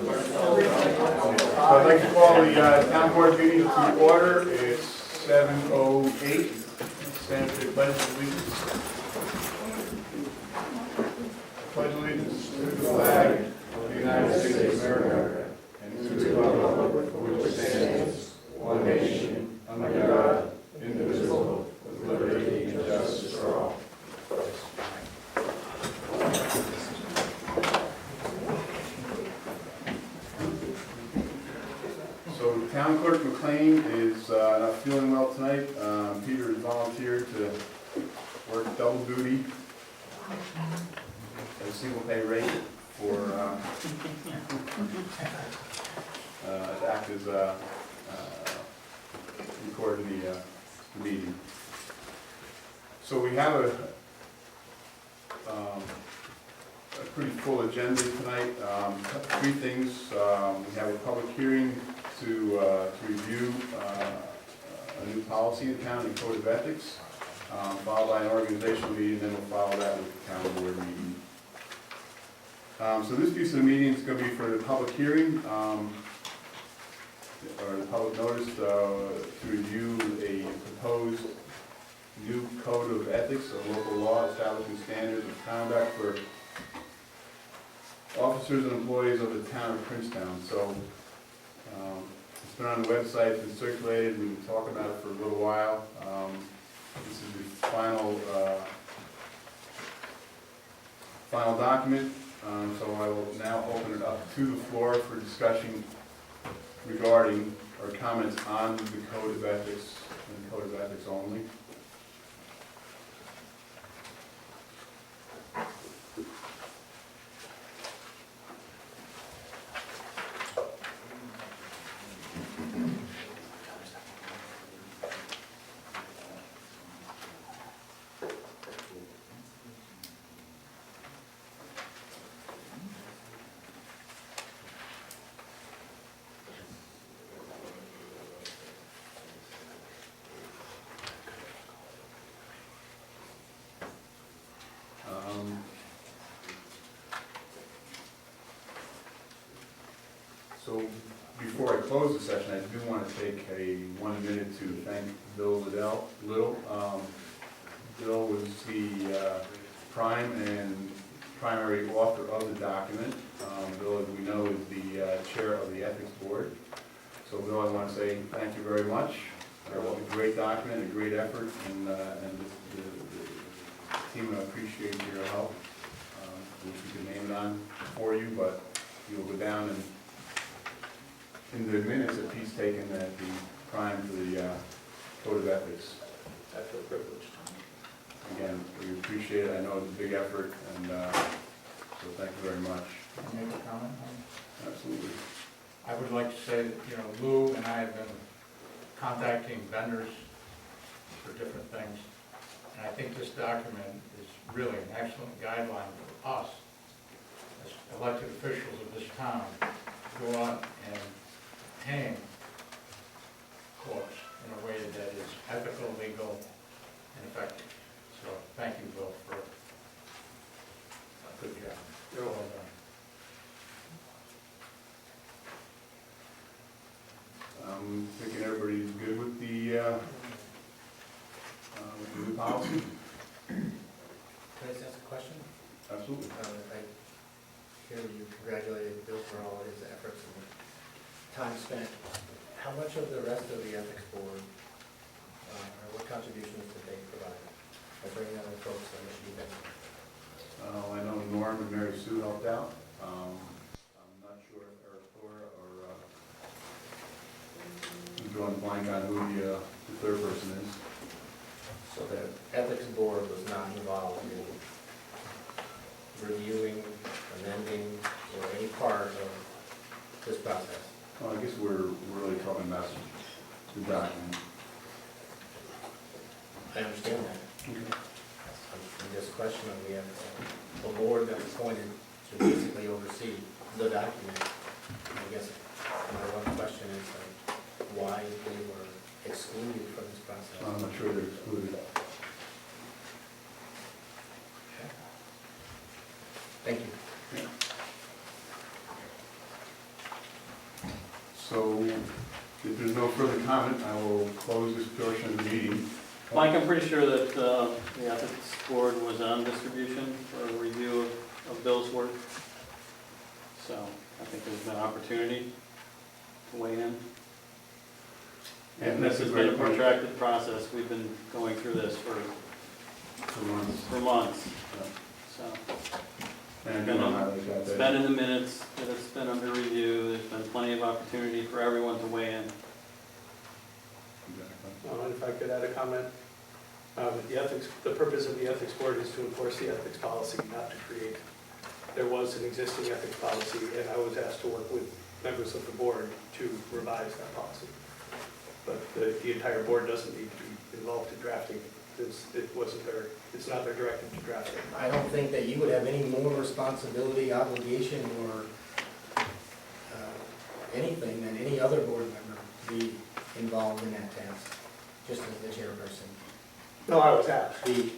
I'd like to call the town board meeting to order. It's 7:08. Stand for the pledge of allegiance. Pledge allegiance to the flag of the United States of America and to the republic for which it stands, one nation, under God, indivisible, with liberty and justice for all. So Town Clerk McLean is not feeling well tonight. Peter has volunteered to work double duty at a single pay rate for to act as recording the meeting. So we have a pretty full agenda tonight. Three things. We have a public hearing to review a new policy in town and code of ethics, followed by an organizational meeting, then we'll follow that with the town board meeting. So this piece of the meeting is going to be for the public hearing, or the public notice to review a proposed new code of ethics, a local law establishing standards of conduct for officers and employees of the town of Princetown. So it's been on the website, it's been circulated, we've been talking about it for a little while. This is the final document. So I will now open it up to the floor for discussion regarding or comments on the code of ethics and the code of ethics only. So before I close the session, I do want to take 1 minute to thank Bill Little. Bill was the primary author of the document. Bill, as we know, is the chair of the ethics board. So Bill, I want to say thank you very much. It was a great document, a great effort, and the team appreciates your help. We could name it on for you, but you'll go down and in the minutes a piece taken at the prime for the code of ethics. That's a privilege. Again, we appreciate it. I know it's a big effort, and so thank you very much. Can I make a comment on it? Absolutely. I would like to say that, Lou and I have been contacting vendors for different things, and I think this document is really an excellent guideline for us as elected officials of this town to go out and obtain courts in a way that is ethical, legal, and effective. So thank you, Bill, for a good job. You're well done. I'm thinking everybody's good with the new policy? Can I just ask a question? Absolutely. I hear you congratulated Bill for all his efforts and time spent. How much of the rest of the ethics board, or what contributions did they provide by bringing other folks that should be better? I know Norm and Mary Sue helped out. I'm not sure if Eric Thor or I'm drawing a blank on who the third person is. So the ethics board was not involved in reviewing, amending, or any part of this process? Well, I guess we're really talking about the document. I understand that. Okay. I'm just questioning the board that was appointed to basically oversee the document. I guess my one question is why they were excluded from this process. I'm not sure they're excluded. Thank you. So if there's no further comment, I will close this portion of the meeting. Mike, I'm pretty sure that the ethics board was on distribution for a review of Bill's work. So I think there's been opportunity to weigh in. And this has been a protracted process. We've been going through this for months. So And I do want to highlight that. it's been in the minutes, that it's been under review. There's been plenty of opportunity for everyone to weigh in. Exactly. And if I could add a comment, the purpose of the ethics board is to enforce the ethics policy, not to create. There was an existing ethics policy, and I was asked to work with members of the board to revise that policy. But the entire board doesn't need to be involved in drafting it. It's not their directive to draft it. I don't think that you would have any more responsibility, obligation, or anything than any other board member to be involved in that task, just as the chairperson. No, I was asked, The,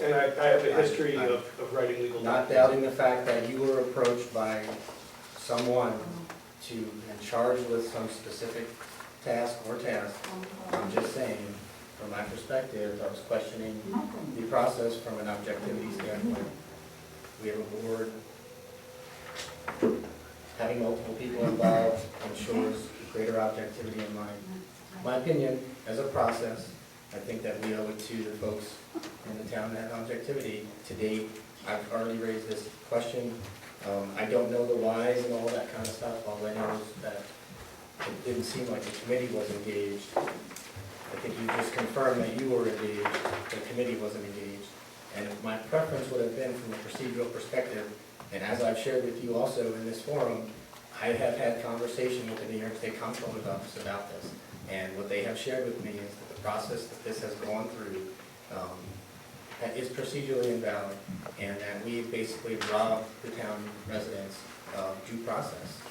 and I have a history of writing legal not documents. doubting the fact that you were approached by someone and charged with some specific task or task. I'm just saying, from my perspective, I was questioning the process from an objectivity standpoint. We have a board, having multiple people involved ensures greater objectivity in mind. My opinion, as a process, I think that we owe it to the folks in the town that have objectivity. To date, I've already raised this question. I don't know the whys and all that kind of stuff. All I know is that it didn't seem like the committee was engaged. I think you just confirmed that you were engaged, the committee wasn't engaged. And my preference would have been from a procedural perspective, and as I've shared with you also in this forum, I have had conversation with the New York State Comptroller's Office about this. And what they have shared with me is that the process that this has gone through is procedurally invalid, and that we basically robbed the town residents of due process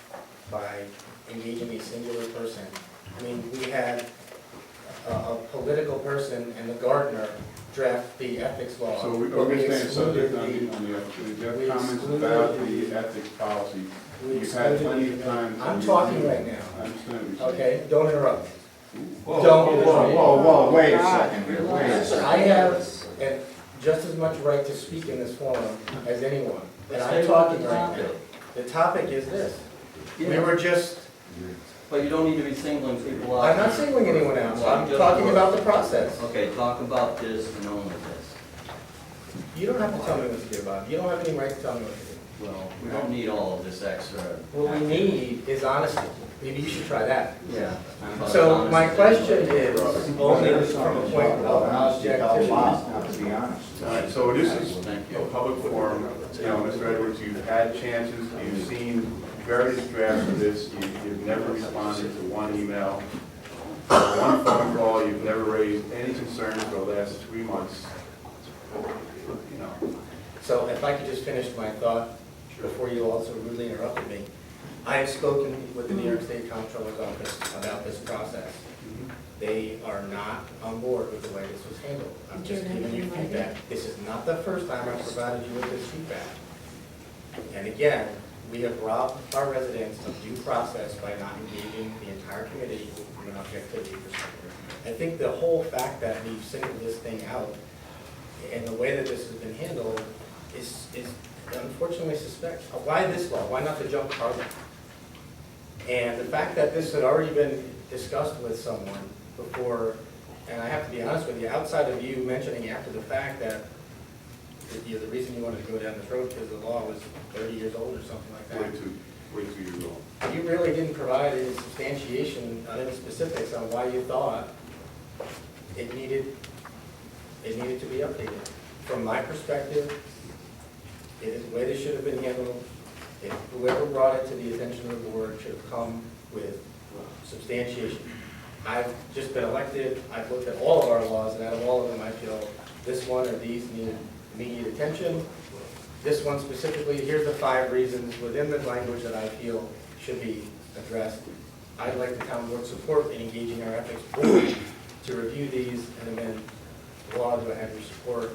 by engaging a singular person. I mean, we had a political person and the gardener draft the ethics law. So we're going to stay subject on the ethics. Do you have comments about the ethics policy? You've had plenty of time. I'm talking right now, I understand. okay? Don't interrupt me. Whoa, wait a second here, wait a second. I have just as much right to speak in this forum as anyone, and I'm talking right now. The topic is this. We were just, But you don't need to be singling people out. I'm not singling anyone out, I'm talking about the process. Okay, talk about this and only this. You don't have to tell me what to do, Bob. You don't have any right to tell me what to do. Well, we don't need all of this extra. What we need is honesty. Maybe you should try that. Yeah. So my question is only from a point of objectivity. To be honest. All right, so this is Thank a you. public forum. You know, Mr. Edwards, you've had chances, you've seen various drafts of this, you've never responded to one email, one phone call, you've never raised any concerns for the last 3 months. You know, So if I could just finish my thought before you also rudely interrupted me. I have spoken with the New York State Comptroller's Office about this process. They are not on board with the way this was handled. I'm just giving you feedback. This is not the first time I've provided you with this feedback. And again, we have robbed our residents of due process by not engaging the entire committee from an objectivity perspective. I think the whole fact that we've singled this thing out and the way that this has been handled is unfortunately suspect. Why this law? Why not the junk car law? And the fact that this had already been discussed with someone before, and I have to be honest with you, outside of you mentioning after the fact that the reason you wanted to go down this road because the law was 30 years old or something like that. 42 years old. You really didn't provide any substantiation on any specifics on why you thought it needed to be updated. From my perspective, it is the way this should have been handled. If whoever brought it to the attention of the board should have come with substantiation. I've just been elected, I've looked at all of our laws, and out of all of them, I feel this one or these need immediate attention. This one specifically, here's the 5 reasons within the language that I feel should be addressed. I'd like the town board support in engaging our ethics board to review these and amend the law. Do I have your support?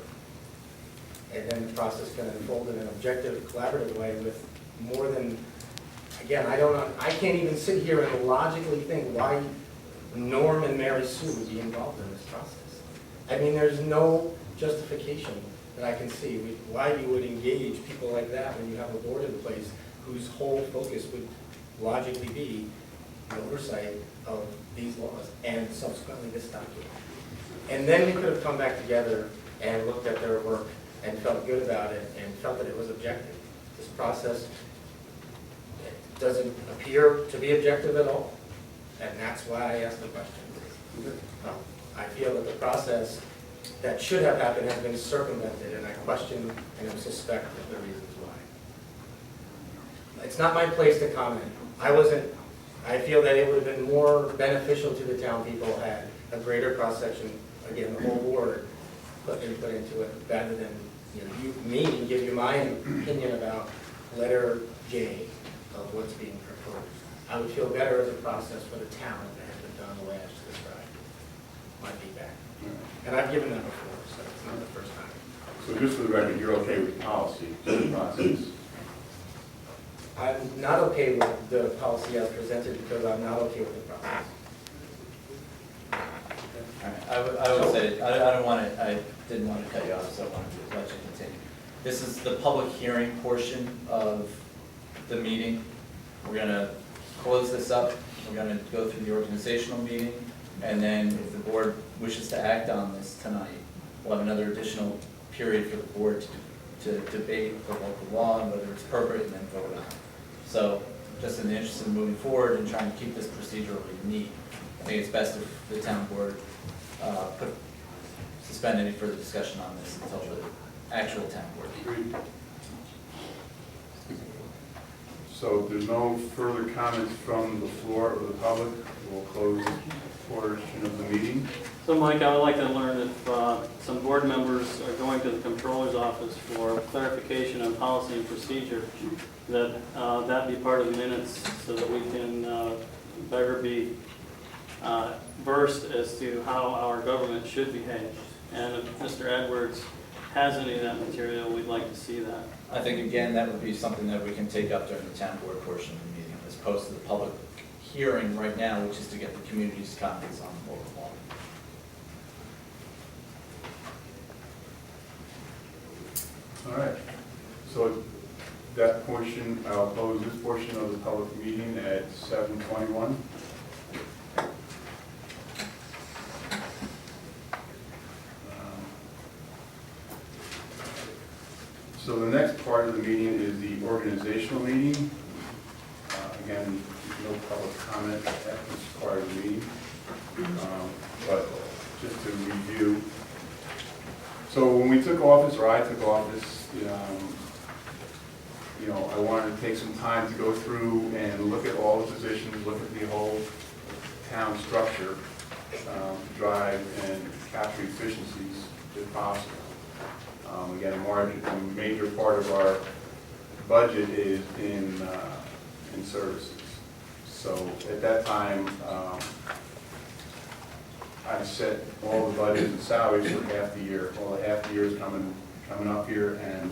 And then the process can unfold in an objective, collaborative way with more than, I again, I can't even sit here and logically think why Norm and Mary Sue would be involved in this process. I mean, there's no justification that I can see why you would engage people like that when you have a board in place whose whole focus would logically be the oversight of these laws and subsequently this document. And then we could have come back together and looked at their work and felt good about it and felt that it was objective. This process doesn't appear to be objective at all, and that's why I asked the question. I feel that the process that should have happened has been circumvented, and I question and I suspect the reasons why. It's not my place to comment. I feel that it would have been more beneficial to the town people had a greater cross-section, again, the whole board, put input into it, rather than, me give you my opinion about letter J of what's being proposed. I would feel better as a process for the town if it had been done the way I just described. My feedback. And I've given that before, so it's not the first time. So just for the record, you're okay with the policy, just the process? I'm not okay with the policy as presented because I'm not okay with the process. I would say, I didn't want to cut you off, so I wanted to let you continue. This is the public hearing portion of the meeting. We're gonna close this up, we're gonna go through the organizational meeting, and then if the board wishes to act on this tonight, we'll have another additional period for the board to debate the local law and whether it's appropriate, and then vote on it. So, just in the interest of moving forward and trying to keep this procedurally neat, I think it's best if the town board suspend any further discussion on this until the actual town board meeting. Agreed. So there's no further comments from the floor of the public. We'll close this portion of the meeting. So Mike, I would like to learn if some board members are going to the controller's office for clarification on policy and procedure, that be part of the minutes so that we can better be versed as to how our government should behave. And if Mr. Edwards has any of that material, we'd like to see that. I think, again, that would be something that we can take up during the town board portion of the meeting, as opposed to the public hearing right now, which is to get the community's comments on the local law. All right. So that portion, I'll close this portion of the public meeting at 7:21. So the next part of the meeting is the organizational meeting. Again, no public comment at this part of the meeting. But just to review. So when we took office, or I took office, I wanted to take some time to go through and look at all the positions, look at the whole town structure, drive and capture efficiencies if possible. Again, a major part of our budget is in services. So at that time, I set all the budgets and salaries for half the year. All the half the year is coming up here, and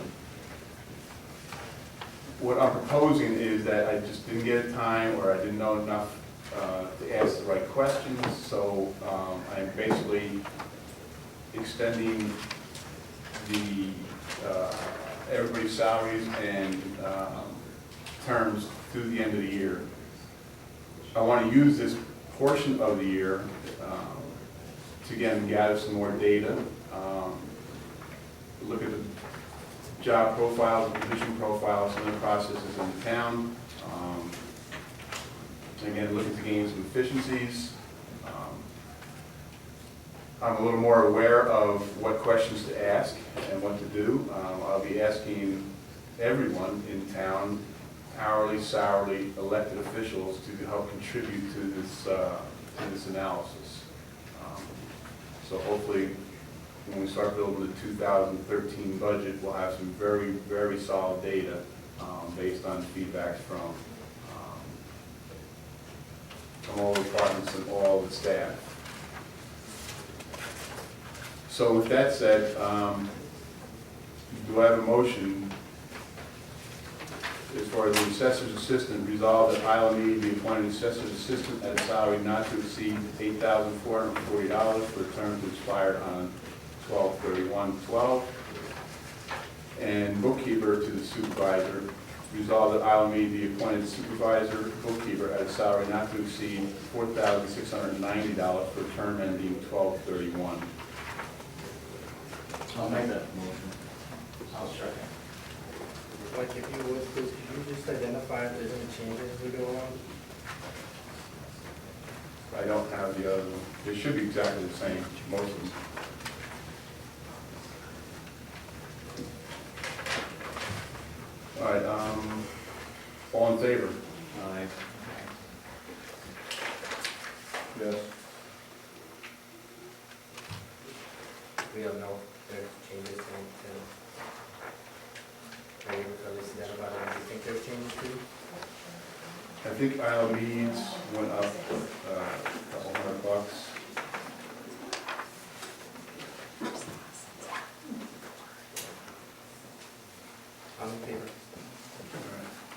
what I'm proposing is that I just didn't get time, or I didn't know enough to ask the right questions. So I'm basically extending the everybody's salaries and terms through the end of the year. I want to use this portion of the year to again gather some more data, look at the job profiles, position profiles, some of the processes in the town. Again, look at the gains and efficiencies. I'm a little more aware of what questions to ask and what to do. I'll be asking everyone in town, hourly, salary, elected officials, to help contribute to this analysis. So hopefully, when we start building the 2013 budget, we'll have some very, very solid data based on feedback from all the departments and all the staff. So with that said, do I have a motion as for the assessor's assistant, resolved that Isla Mead be appointed assessor's assistant at a salary not to exceed $8,440 for a term to expire on 12/31/12. And bookkeeper to the supervisor, resolved that Isla Mead be appointed supervisor bookkeeper at a salary not to exceed $4,690 for a term ending 12/31. I'll make that motion. I'll second. Like, if you would, please, could you just identify if there's any changes as we go along? I don't have the other one. They should be exactly the same, most of them. All right, all in favor? Aye. Yes. We don't know if there's changes to, are you able to at least identify them? Do you think there's changes too? I think Isle Meads went up a couple $100. I'm in favor.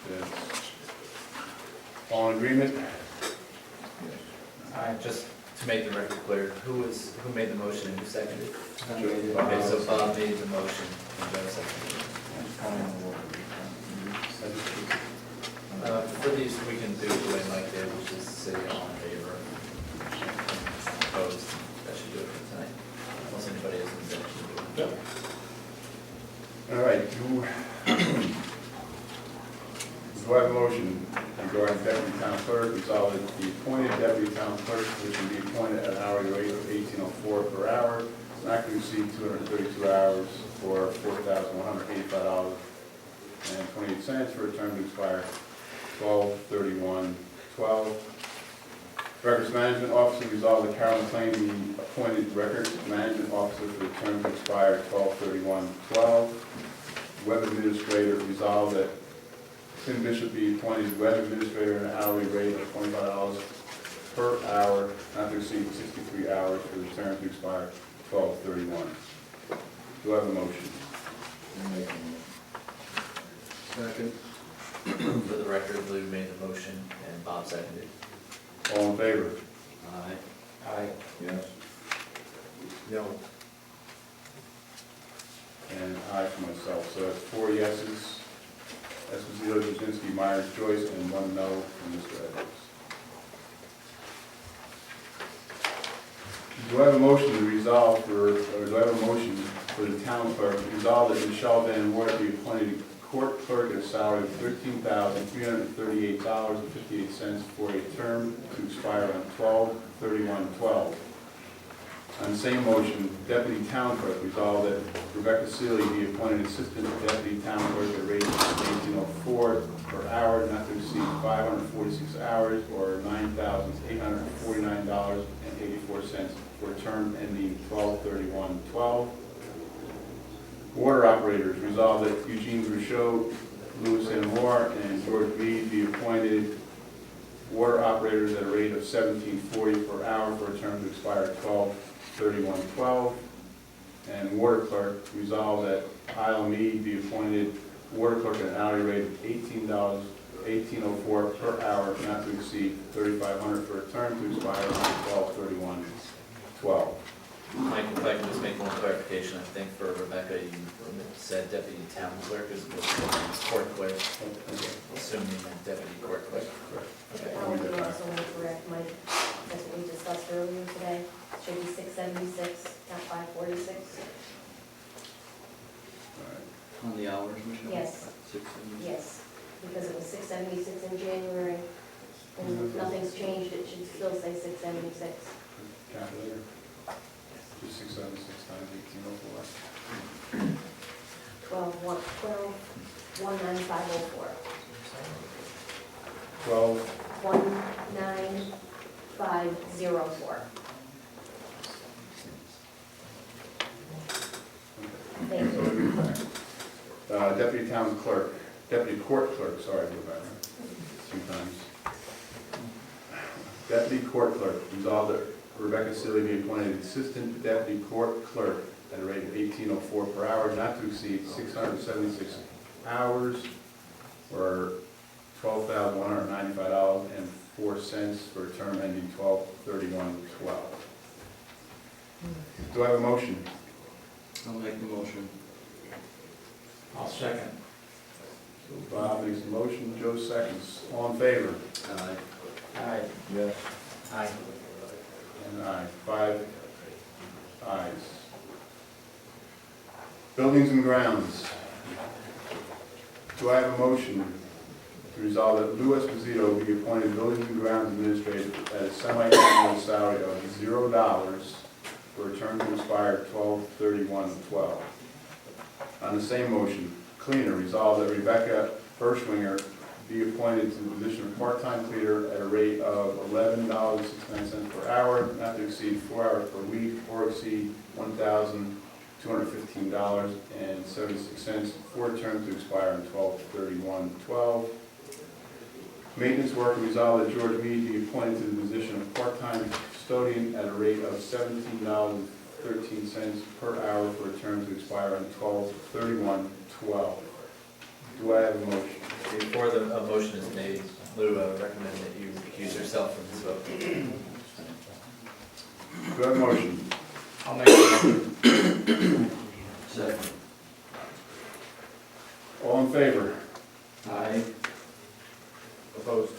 Yes. All in agreement? Just to make the record clear, who made the motion and who seconded? Okay, Bob. so Bob made the motion and Joe seconded. For these, we can do the way Mike did, which is say all in favor. Opposed, that should do it for tonight, unless anybody has an objection to it. All right, do I have a motion regarding deputy town clerk, resolve that the appointed deputy town clerk, which will be appointed at an hourly rate of $18.04 per hour, not to exceed 232 hours for $4,185.28 for a term to expire 12/31/12. Records Management Officer, resolve that Carol McLean be appointed Records Management Officer for the term to expire 12/31/12. Web Administrator, resolve that Tim Bishop be appointed Web Administrator at an hourly rate of $25 per hour, not to exceed 63 hours for the term to expire 12/31. Do I have a motion? Second. For the record, Lou made the motion and Bob seconded. All in favor? Aye. Aye. Yes. No. And aye for myself, so that's 4 yeses. Esposito, Jazinski, Myers, Joyce, and 1 no from Mr. Edwards. Do I have a motion to resolve for, or do I have a motion for the town clerk to resolve that Michelle Van Wart be appointed court clerk at a salary of $13,338.58 for a term to expire on 12/31/12. On the same motion, deputy town clerk resolved that Rebecca Seeley be appointed assistant deputy town clerk at a rate of $18.04 per hour, not to exceed 546 hours or $9,849.84 for a term ending 12/31/12. Water operators resolved that Eugene Rousseau, Louis Moore, and George Mead be appointed water operators at a rate of $17.40 per hour for a term to expire 12/31/12. And water clerk resolved that Isla Mead be appointed water clerk at an hourly rate of $18.04 per hour, not to exceed $3,500 for a term to expire on 12/31/12. Mike, if I can just make one clarification, I think for Rebecca, you said deputy town clerk is court clerk, assuming you meant deputy court clerk. But probably also incorrect, Mike, that's what we discussed earlier today. It should be 676, not 546. On the hours, Michelle? Yes. 6:76. Yes, because it was 676 in January, and nothing's changed, it should still say 676. Calculator. Just 676 times 1804. 19504. 12. 19504. Thank you. Deputy town clerk, deputy court clerk, sorry, go back a few times. Deputy court clerk, resolved that Rebecca Seeley be appointed assistant deputy court clerk at a rate of $18.04 per hour, not to exceed 676 hours or $12,195.04 for a term ending 12/31/12. Do I have a motion? I'll make the motion. I'll second. So Bob makes the motion, Joe seconds. All in favor? Aye. Aye. Yes. Aye. And aye. 5 ayes. Buildings and grounds. Do I have a motion to resolve that Lou Esposito be appointed Buildings and Grounds Administrator at a semi-annual salary of $0 for a term to expire 12/31/12? On the same motion, cleaner, resolve that Rebecca Hirschwinger be appointed to the position of part-time cleaner at a rate of $11.69 per hour, not to exceed 4 hours per week, or exceed $1,215.76 for a term to expire on 12/31/12. Maintenance worker, resolve that George Mead be appointed to the position of part-time custodian at a rate of $17.13 per hour for a term to expire on 12/31/12. Do I have a motion? Before the motion is made, Lou, recommend that you recuse yourself from this vote. Do I have a motion? I'll make the motion. Second. All in favor? Aye. Opposed?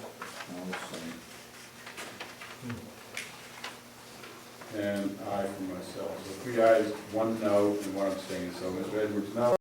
I'll abstain. And aye for myself. So 3 ayes, 1 no, and 1 abstain. So Mr. Edwards, no.